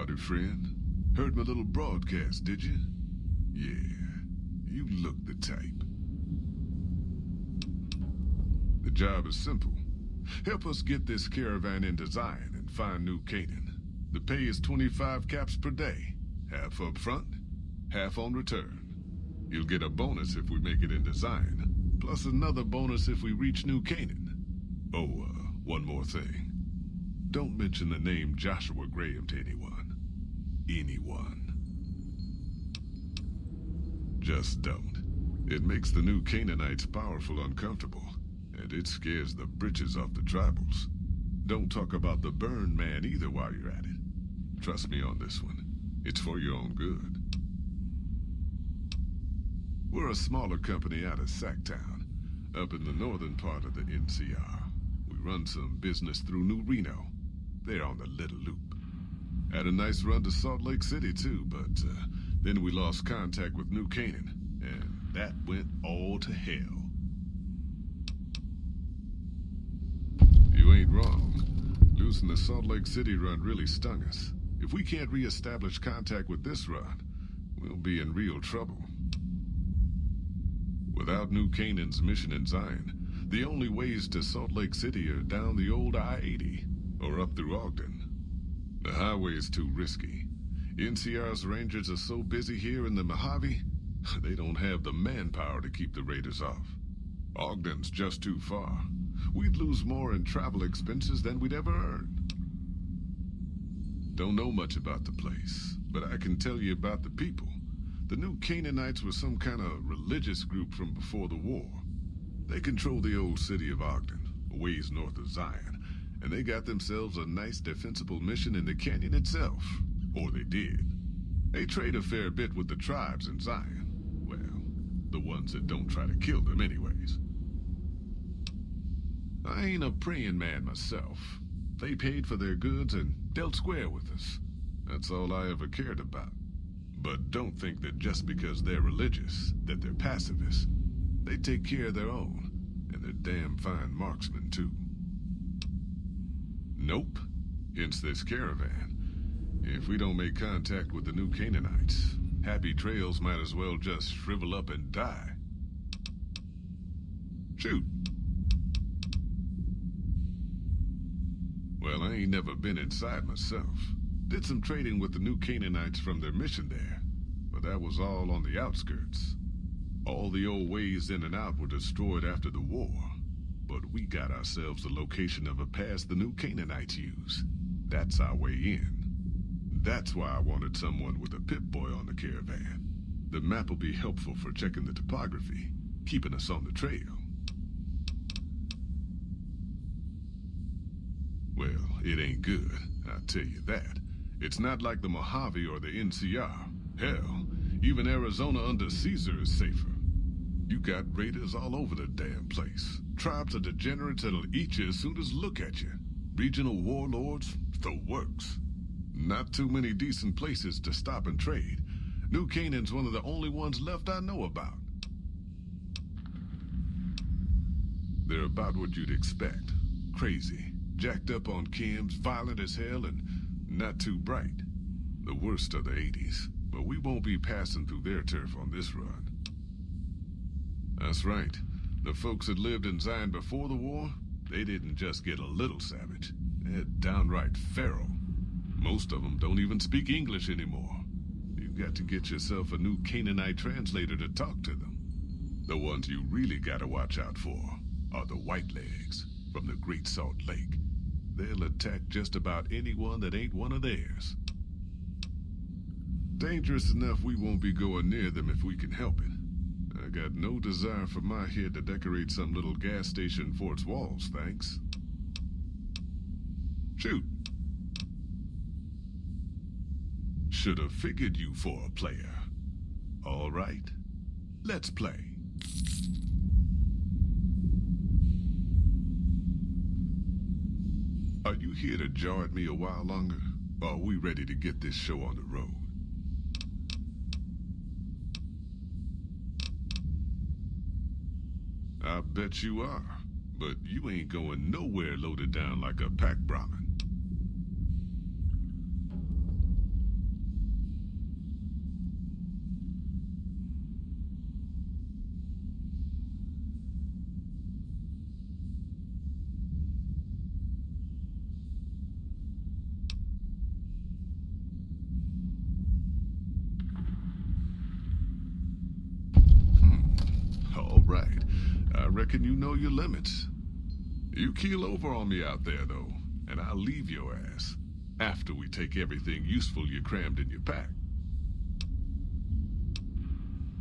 Howdy, friend. Heard my little broadcast, did you? Yeah, you look the type. The job is simple. Help us get this caravan into Zion and find New Canaan. The pay is 25 caps per day. Half up front, half on return. You'll get a bonus if we make it into Zion, plus another bonus if we reach New Canaan. Oh, one more thing. Don't mention the name Joshua Graham to anyone. Anyone. Just don't. It makes the New Canaanites powerful uncomfortable, and it scares the britches off the tribals. Don't talk about the burn man either while you're at it. Trust me on this one. It's for your own good. We're a smaller company out of Sacktown, up in the northern part of the NCR. We run some business through New Reno. They're on the Little Loop. Had a nice run to Salt Lake City too, but then we lost contact with New Canaan, and that went all to hell. You ain't wrong. Losing the Salt Lake City run really stung us. If we can't re-establish contact with this run, we'll be in real trouble. Without New Canaan's mission in Zion, the only ways to Salt Lake City are down the old I-80 or up through Ogden. The highway is too risky. NCR's rangers are so busy here in the Mojave, they don't have the manpower to keep the raiders off. Ogden's just too far. We'd lose more in travel expenses than we'd ever earn. Don't know much about the place, but I can tell you about the people. The New Canaanites were some kind of religious group from before the war. They control the old city of Ogden, a ways north of Zion, and they got themselves a nice defensible mission in the canyon itself. Or they did. They trade a fair bit with the tribes in Zion. Well, the ones that don't try to kill them anyways. I ain't a praying man myself. They paid for their goods and dealt square with us. That's all I ever cared about. But don't think that just because they're religious, that they're pacifists. They take care of their own, and they're damn fine marksmen, too. Nope. Hence this caravan. If we don't make contact with the New Canaanites, Happy Trails might as well just shrivel up and die. Shoot. Well, I ain't never been inside myself. Did some trading with the New Canaanites from their mission there, but that was all on the outskirts. All the old ways in and out were destroyed after the war, but we got ourselves the location of a pass the New Canaanites use. That's our way in. That's why I wanted someone with a Pip-Boy on the caravan. The map will be helpful for checking the topography, keeping us on the trail. Well, it ain't good, I'll tell you that. It's not like the Mojave or the NCR. Hell, even Arizona under Caesar is safer. You got raiders all over the damn place. Tribes of degenerates that'll eat you as soon as look at you. Regional warlords, the works. Not too many decent places to stop and trade. New Canaan's one of the only ones left I know about. They're about what you'd expect. Crazy, jacked up on chems, violent as hell, and not too bright. The worst of the 80s, but we won't be passing through their turf on this run. That's right. The folks that lived in Zion before the war, they didn't just get a little savage. They're downright feral. Most of them don't even speak English anymore. You've got to get yourself a New Canaanite translator to talk to them. The ones you really gotta watch out for are the Whitelegs from the Great Salt Lake. They'll attack just about anyone that ain't one of theirs. Dangerous enough we won't be going near them if we can help it. I got no desire for my head to decorate some little gas station fort's walls, thanks. Shoot. Should have figured you for a player. All right, let's play. Are you here to jar at me a while longer? Or are we ready to get this show on the road? I bet you are, but you ain't going nowhere loaded down like a pack Brahmin. I reckon you know your limits. You keel over on me out there, though, and I'll leave your ass after we take everything useful you crammed in your pack.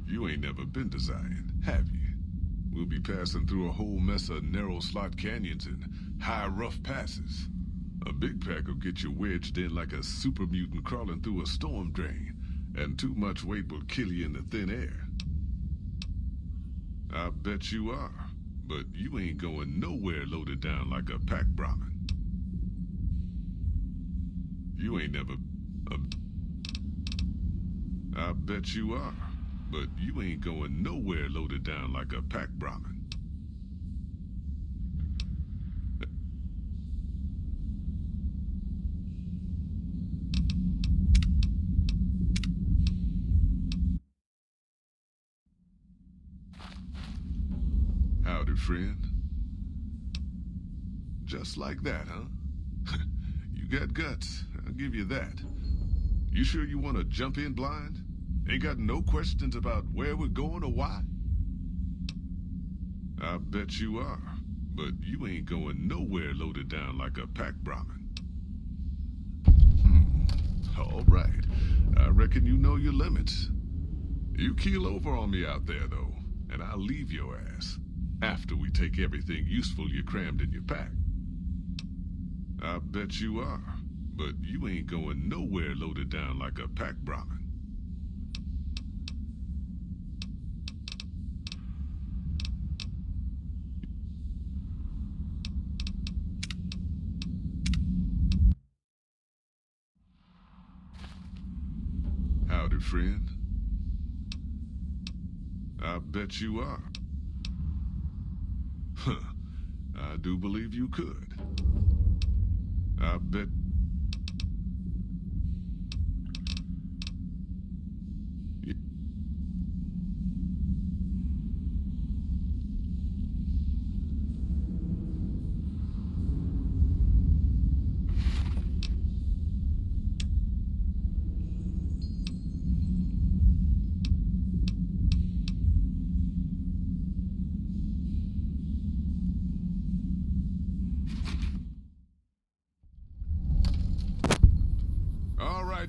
You ain't never been to Zion, have you? We'll be passing through a whole mess of narrow slot canyons and high rough passes. A big pack will get you wedged in like a super mutant crawling through a storm drain, and too much weight will kill you in the thin air. I bet you are, but you ain't going nowhere loaded down like a pack Brahmin. You ain't never... I bet you are, but you ain't going nowhere loaded down like a pack Brahmin. Howdy, friend. Just like that, huh? You got guts, I'll give you that. You sure you want to jump in blind? Ain't got no questions about where we're going or why? I bet you are, but you ain't going nowhere loaded down like a pack Brahmin. All right, I reckon you know your limits. You keel over on me out there, though, and I'll leave your ass after we take everything useful you crammed in your pack. I bet you are, but you ain't going nowhere loaded down like a pack Brahmin. Howdy, friend. I bet you are. Huh. I do believe you could. I bet...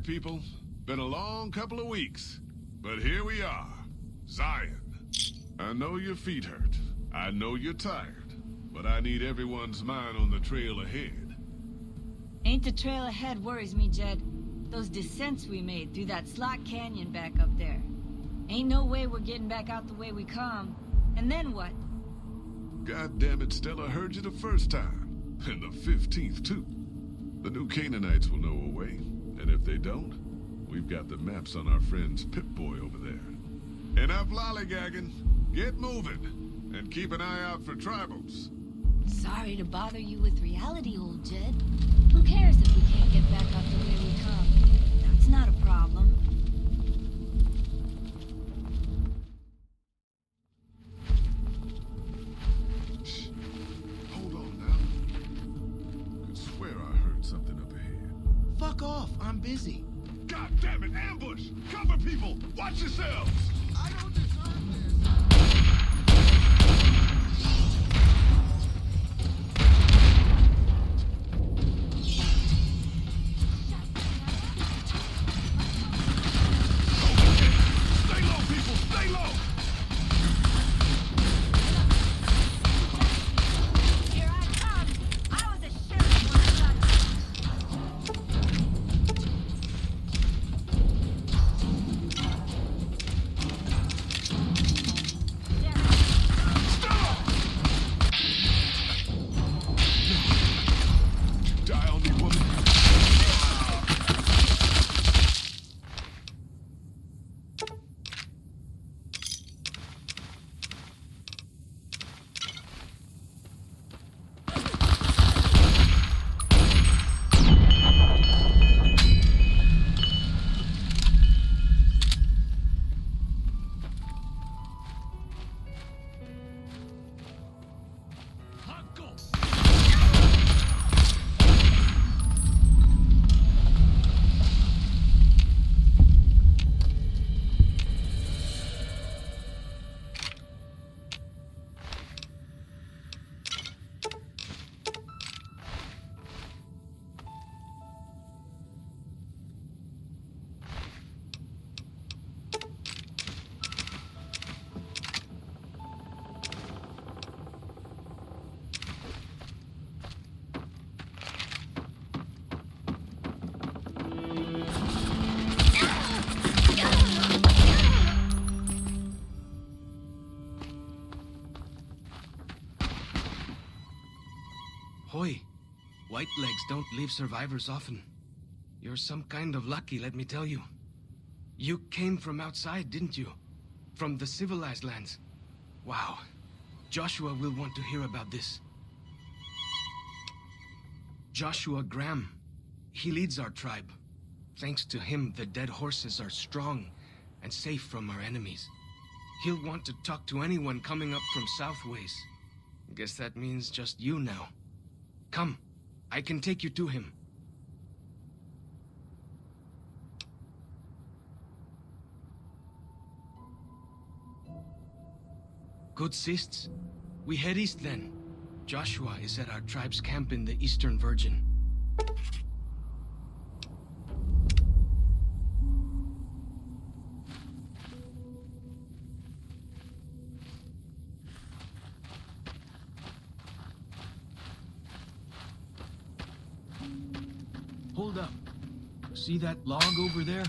People, been a long couple of weeks, but here we are, Zion. I know your feet hurt, I know you're tired, but I need everyone's mind on the trail ahead. Ain't the trail ahead worries me, Jed. Those descents we made through that slot canyon back up there. Ain't no way we're getting back out the way we come. And then what? God damn it, Stella heard you the first time, and the 15th too. The new Canaanites will know a way. And if they don't, we've got the maps on our friend's Pip-Boy over there. Enough lollygagging. Get moving. And keep an eye out for tribals. Sorry to bother you with reality, old Jed. Who cares if we can't get back out the way we come? That's not a problem. Shh. Hold on now. Could swear I heard something up ahead. Fuck off, I'm busy. God damn it, ambush! Cover people! Watch yourselves! I don't deserve this. Stay low, people! Stay low! Here I come! I was a sheriff when I got Whitelegs don't leave survivors often. You're some kind of lucky, let me tell you. You came from outside, didn't you? From the civilized lands. Wow. Joshua will want to hear about this. Joshua Graham. He leads our tribe. Thanks to him, the dead horses are strong and safe from our enemies. He'll want to talk to anyone coming up from Southways. Guess that means just you now. Come, I can take you to him. Good sists. We head east then. Joshua is at our tribe's camp in the Eastern Virgin. Hold up. See that log over there?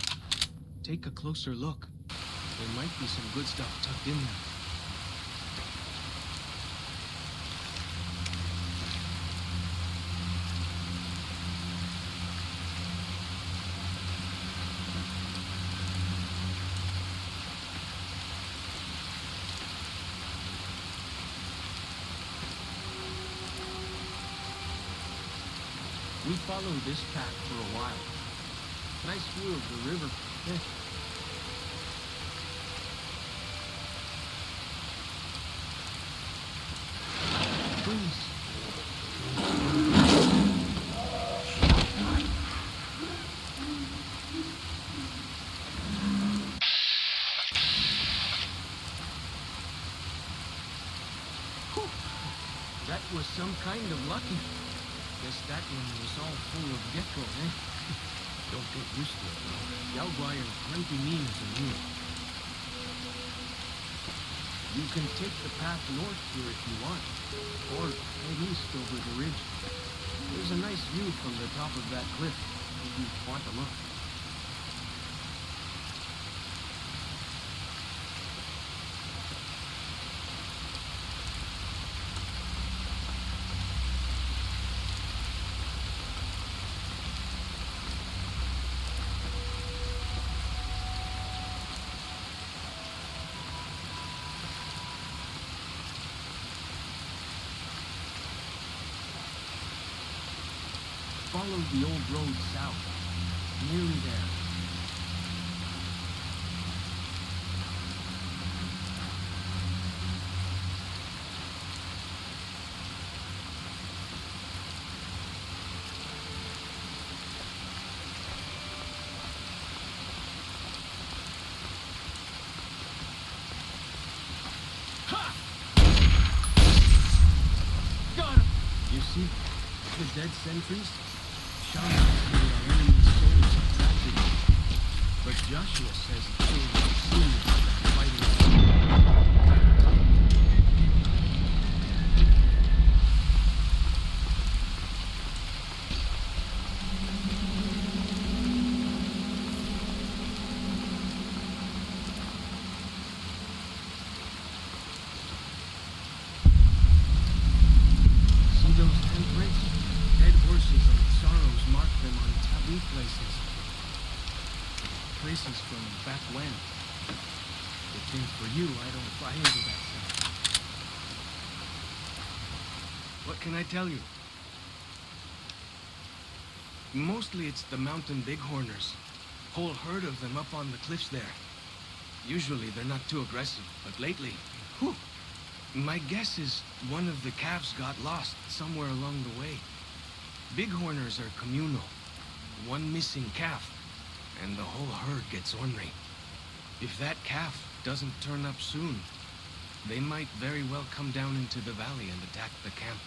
Take a closer look. There might be some good stuff tucked in there. We followed this path for a while. Nice view of the river. Yeah. Please. Whew. That was some kind of lucky. Guess that one was all full of gecko, eh? Don't get used to it, though. Yalguai are plenty mean as a rule. You can take the path north here if you want, or head east over the ridge. There's a nice view from the top of that cliff, if you want to look. Follow the old road south. Nearly there. Ha! Got him! You see the dead sentries? Our enemy's souls are trapped in them. But Joshua says the children have seen them fighting. See those handprints? Dead horses and sorrows mark them on taboo places. Places from back when. Good thing for you, I don't buy into that stuff. What can I tell you? Mostly it's the mountain bighorners. Whole herd of them up on the cliffs there. Usually they're not too aggressive, but lately, whew. My guess is one of the calves got lost somewhere along the way. Bighorners are communal. One missing calf, and the whole herd gets ornery. If that calf doesn't turn up soon, they might very well come down into the valley and attack the camp.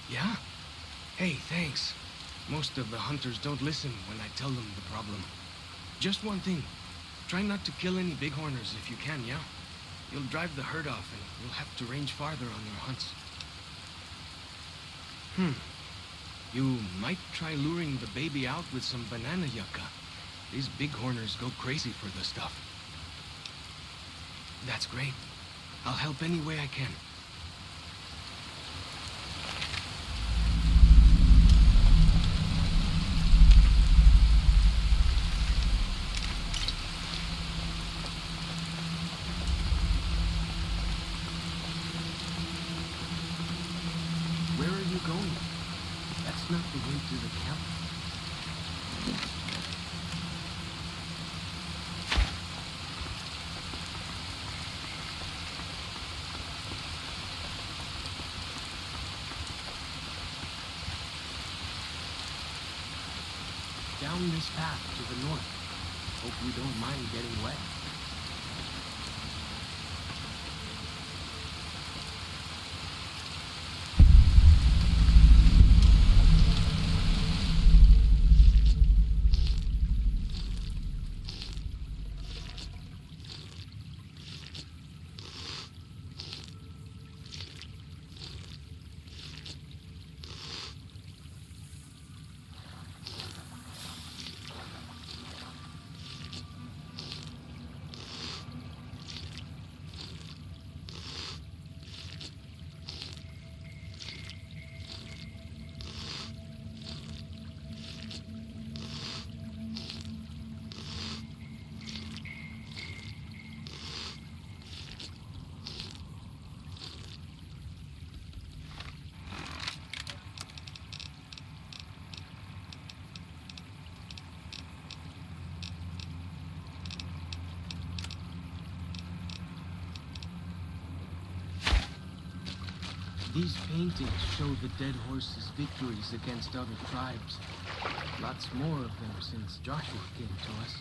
Yeah? Hey, thanks. Most of the hunters don't listen when I tell them the problem. Just one thing. Try not to kill any bighorners if you can, yeah? You'll drive the herd off and you'll have to range farther on your hunts. You might try luring the baby out with some banana yucca. These bighorners go crazy for the stuff. That's great. I'll help any way I can. down this path to the north. Hope you don't mind getting wet. These paintings show the dead horse's victories against other tribes. Lots more of them since Joshua came to us.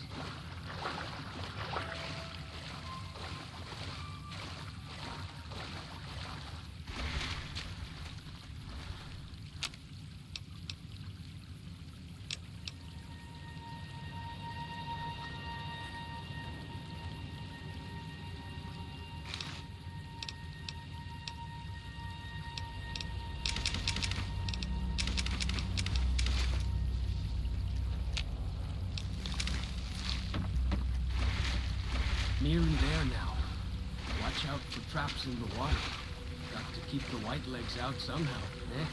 Nearly there now. Watch out for traps in the water. Got to keep the white legs out somehow, eh?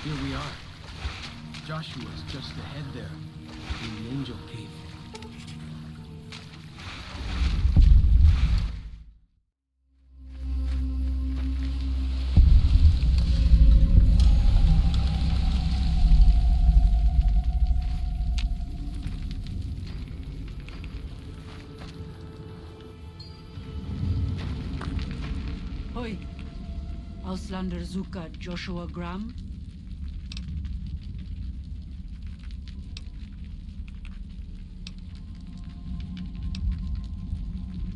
Here we are. Joshua's just ahead there, in the Angel Cave. Hoi. Auslander Zuka Joshua Graham.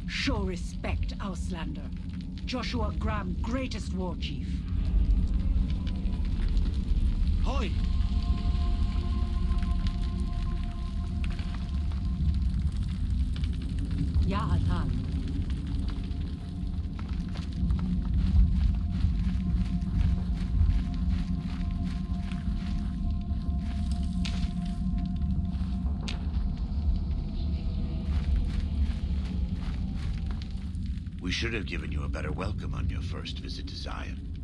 Show respect, Auslander. Joshua Graham, greatest war chief. Hoi! Ja, Atan. We should have given you a better welcome on your first visit to Zion.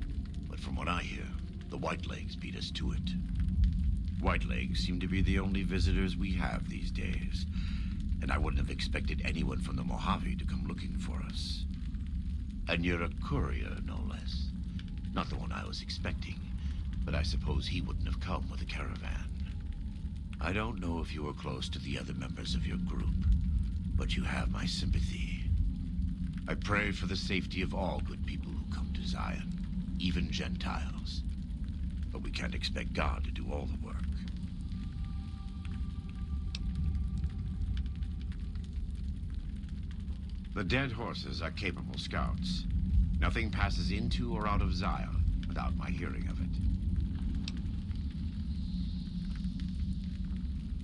But from what I hear, the Whitelegs beat us to it. Whitelegs seem to be the only visitors we have these days. And I wouldn't have expected anyone from the Mojave to come looking for us. And you're a courier, no less. Not the one I was expecting, but I suppose he wouldn't have come with a caravan. I don't know if you were close to the other members of your group, but you have my sympathy. I pray for the safety of all good people who come to Zion, even Gentiles. But we can't expect God to do all the work. The dead horses are capable scouts. Nothing passes into or out of Zion without my hearing of it.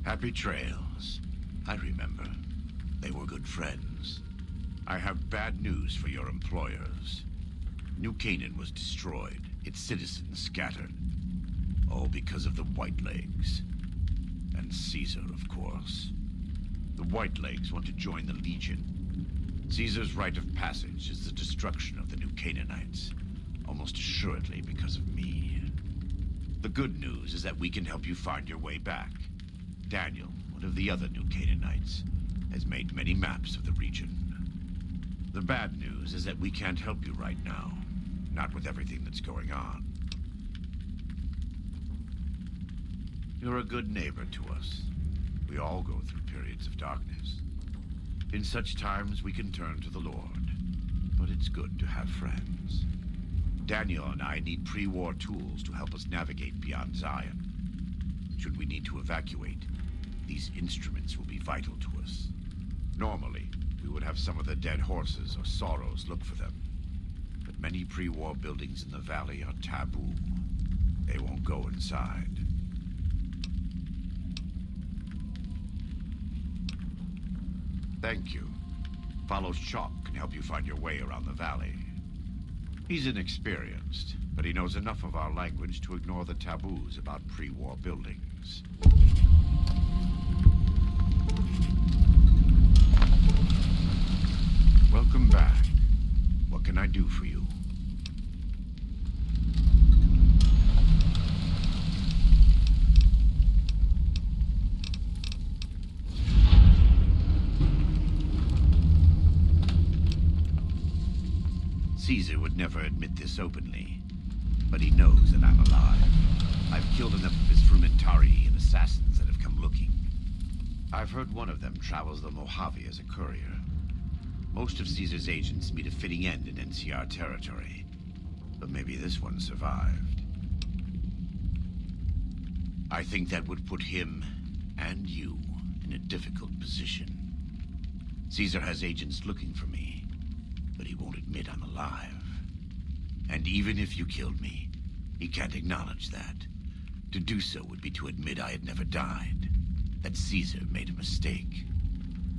Happy trails. I remember. They were good friends. I have bad news for your employers. New Canaan was destroyed, its citizens scattered. All because of the Whitelegs. And Caesar, of course. The Whitelegs want to join the Legion. Caesar's rite of passage is the destruction of the New Canaanites, almost assuredly because of me. The good news is that we can help you find your way back. Daniel, one of the other New Canaanites, has made many maps of the region. The bad news is that we can't help you right now, not with everything that's going on. You're a good neighbor to us. We all go through periods of darkness. In such times, we can turn to the Lord. But it's good to have friends. Daniel and I need pre-war tools to help us navigate beyond Zion. Should we need to evacuate, these instruments will be vital to us. Normally, we would have some of the dead horses or sorrows look for them. But many pre-war buildings in the valley are taboo. They won't go inside. Thank you. Follow Chalk can help you find your way around the valley. He's inexperienced, but he knows enough of our language to ignore the taboos about pre-war buildings. Welcome back. What can I do for you? Caesar would never admit this openly, but he knows that I'm alive. I've killed enough of his Frumentari and assassins that have come looking. I've heard one of them travels the Mojave as a courier. Most of Caesar's agents meet a fitting end in NCR territory, but maybe this one survived. I think that would put him and you in a difficult position. Caesar has agents looking for me, but he won't admit I'm alive. And even if you killed me, he can't acknowledge that. To do so would be to admit I had never died, that Caesar made a mistake.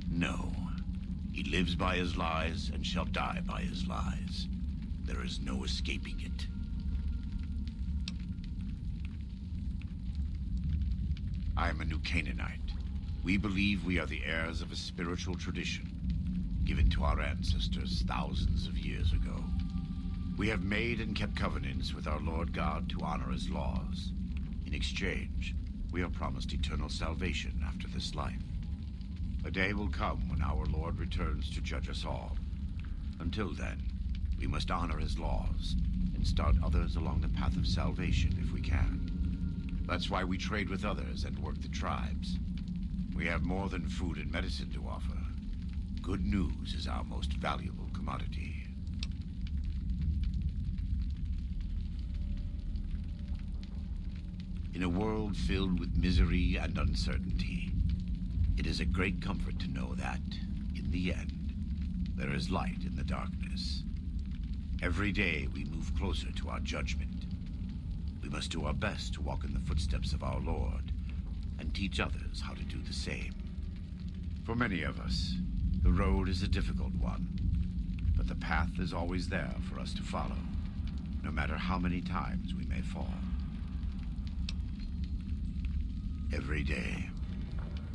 No, he lives by his lies and shall die by his lies. There is no escaping it. I am a New Canaanite. We believe we are the heirs of a spiritual tradition given to our ancestors thousands of years ago. We have made and kept covenants with our Lord God to honor his laws. In exchange, we are promised eternal salvation after this life. A day will come when our Lord returns to judge us all. Until then, we must honor his laws and start others along the path of salvation if we can. That's why we trade with others and work the tribes. We have more than food and medicine to offer. Good news is our most valuable commodity. In a world filled with misery and uncertainty, it is a great comfort to know that, in the end, there is light in the darkness. Every day we move closer to our judgment. We must do our best to walk in the footsteps of our Lord and teach others how to do the same. For many of us, the road is a difficult one, but the path is always there for us to follow, no matter how many times we may fall. Every day,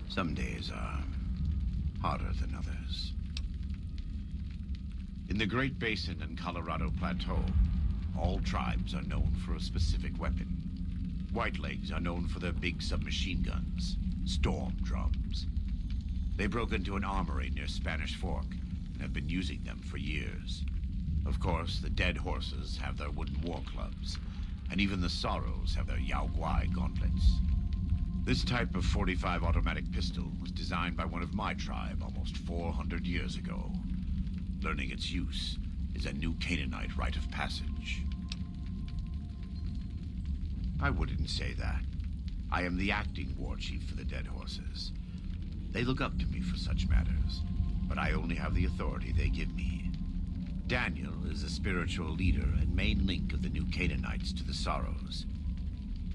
some days are harder than others. In the Great Basin and Colorado Plateau, all tribes are known for a specific weapon. Whitelegs are known for their big submachine guns, storm drums. They broke into an armory near Spanish Fork and have been using them for years. Of course, the dead horses have their wooden war clubs, and even the sorrows have their Yao Guai gauntlets. This type of .45 automatic pistol was designed by one of my tribe almost 400 years ago. Learning its use is a New Canaanite rite of passage. I wouldn't say that. I am the acting war chief for the dead horses. They look up to me for such matters, but I only have the authority they give me. Daniel is the spiritual leader and main link of the New Canaanites to the Sorrows.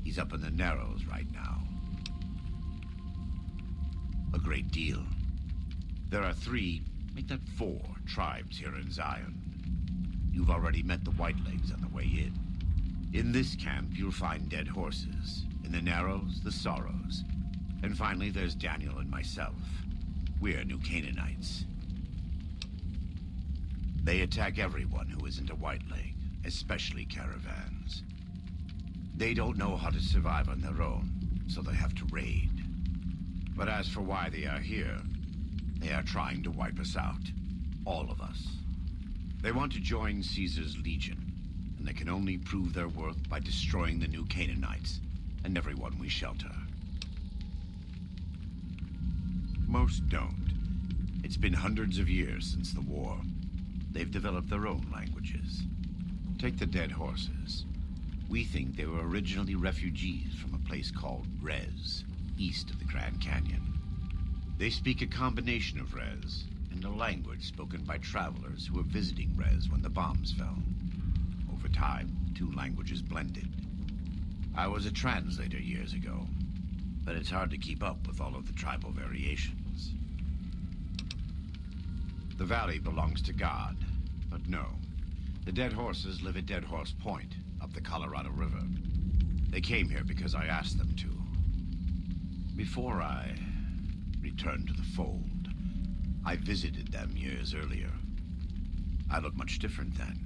He's up in the Narrows right now. A great deal. There are 3, make that 4, tribes here in Zion. You've already met the Whitelegs on the way in. In this camp, you'll find dead horses. In the Narrows, the Sorrows. And finally, there's Daniel and myself. We're New Canaanites. They attack everyone who isn't a White Leg, especially caravans. They don't know how to survive on their own, so they have to raid. But as for why they are here, they are trying to wipe us out. All of us. They want to join Caesar's Legion, and they can only prove their worth by destroying the New Canaanites and everyone we shelter. Most don't. It's been hundreds of years since the war. They've developed their own languages. Take the dead horses. We think they were originally refugees from a place called Rez, east of the Grand Canyon. They speak a combination of Rez and a language spoken by travelers who were visiting Rez when the bombs fell. Over time, the two languages blended. I was a translator years ago, but it's hard to keep up with all of the tribal variations. The valley belongs to God, but no. The dead horses live at Dead Horse Point, up the Colorado River. They came here because I asked them to. Before I returned to the fold, I visited them years earlier. I looked much different then,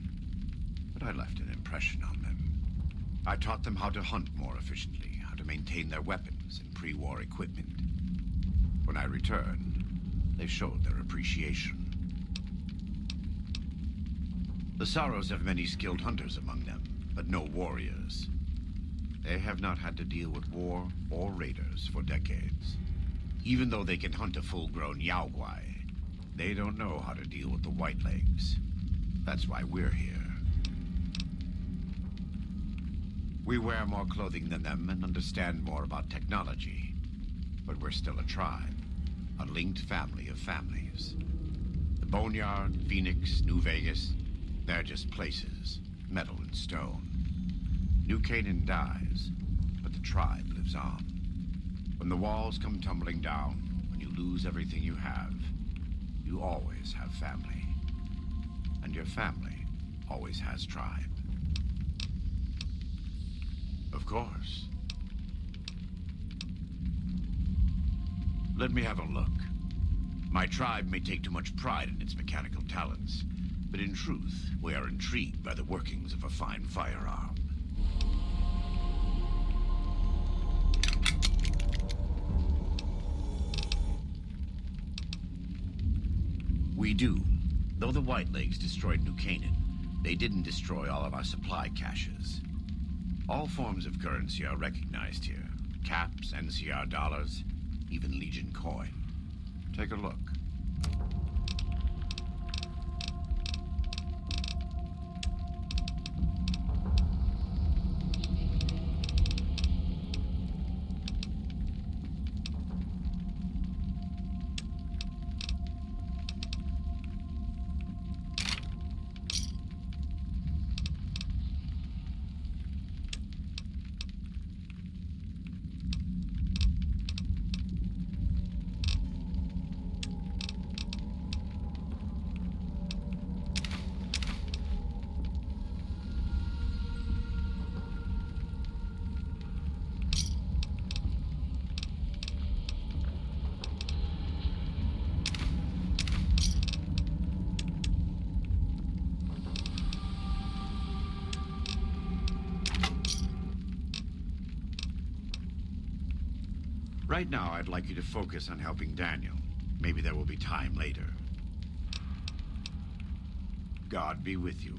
but I left an impression on them. I taught them how to hunt more efficiently, how to maintain their weapons and pre-war equipment. When I returned, they showed their appreciation. The Sorrows have many skilled hunters among them, but no warriors. They have not had to deal with war or raiders for decades. Even though they can hunt a full-grown Yaoguai, they don't know how to deal with the White Legs. That's why we're here. We wear more clothing than them and understand more about technology. But we're still a tribe, a linked family of families. The Boneyard, Phoenix, New Vegas, they're just places, metal and stone. New Canaan dies, but the tribe lives on. When the walls come tumbling down, when you lose everything you have, you always have family. And your family always has tribe. Of course. Let me have a look. My tribe may take too much pride in its mechanical talents, but in truth, we are intrigued by the workings of a fine firearm. We do. Though the White Legs destroyed New Canaan, they didn't destroy all of our supply caches. All forms of currency are recognized here. Caps, NCR dollars, even Legion coin. Take a look. Right now, I'd like you to focus on helping Daniel. Maybe there will be time later. God be with you.